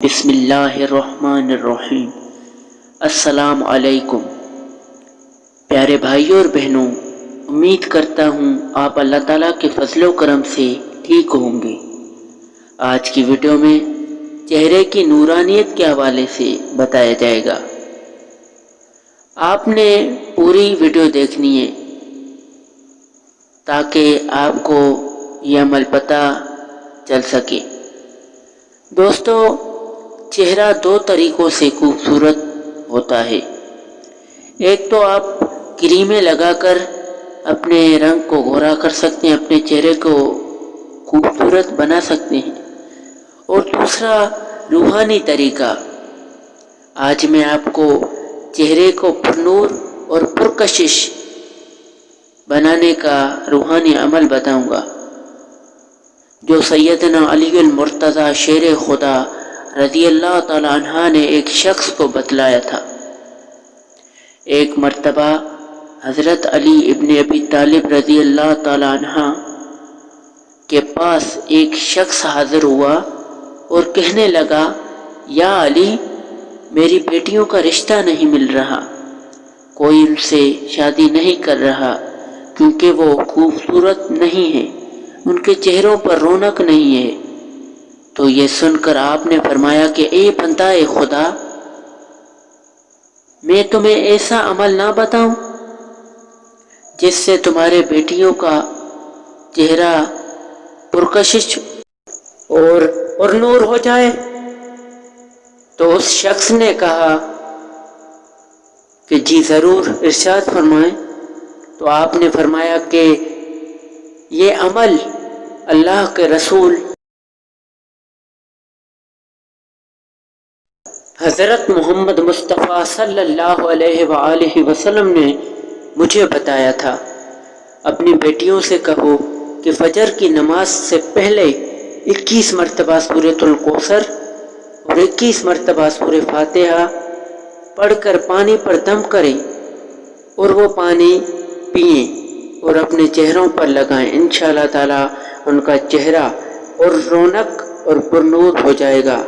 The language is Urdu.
بسم اللہ الرحمن الرحیم۔ السلام علیکم پیارے بھائیوں اور بہنوں، امید کرتا ہوں آپ اللہ تعالیٰ کے فضل و کرم سے ٹھیک ہوں گے۔ آج کی ویڈیو میں چہرے کی نورانیت کے حوالے سے بتایا جائے گا۔ آپ نے پوری ویڈیو دیکھنی ہے تاکہ آپ کو یہ عمل پتہ چل سکے۔ دوستو، چہرہ دو طریقوں سے خوبصورت ہوتا ہے۔ ایک تو آپ کریمیں لگا کر اپنے رنگ کو گورا کر سکتے ہیں، اپنے چہرے کو خوبصورت بنا سکتے ہیں، اور دوسرا روحانی طریقہ۔ آج میں آپ کو چہرے کو پرنور اور پرکشش بنانے کا روحانی عمل بتاؤں گا جو سیدنا علی المرتضیٰ شیر خدا رضی اللہ تعالی عنہ نے ایک شخص کو بتلایا تھا۔ ایک مرتبہ حضرت علی ابن ابی طالب رضی اللہ تعالی عنہ کے پاس ایک شخص حاضر ہوا اور کہنے لگا، یا علی، میری بیٹیوں کا رشتہ نہیں مل رہا، کوئی ان سے شادی نہیں کر رہا کیونکہ وہ خوبصورت نہیں ہیں، ان کے چہروں پر رونق نہیں ہے۔ تو یہ سن کر آپ نے فرمایا کہ اے بندہ خدا، میں تمہیں ایسا عمل نہ بتاؤں جس سے تمہارے بیٹیوں کا چہرہ پرکشش اور نور ہو جائے؟ تو اس شخص نے کہا کہ جی ضرور، ارشاد فرمائیں۔ تو آپ نے فرمایا کہ یہ عمل اللہ کے رسول حضرت محمد مصطفیٰ صلی اللہ علیہ وآلہ وسلم نے مجھے بتایا تھا۔ اپنی بیٹیوں سے کہو کہ فجر کی نماز سے پہلے 21 مرتبہ سورۃ الکوثر اور 21 مرتبہ سورہ فاتحہ پڑھ کر پانی پر دم کریں اور وہ پانی پئیں اور اپنے چہروں پر لگائیں۔ انشاءاللہ تعالی ان کا چہرہ اور رونق اور پرنور ہو جائے گا۔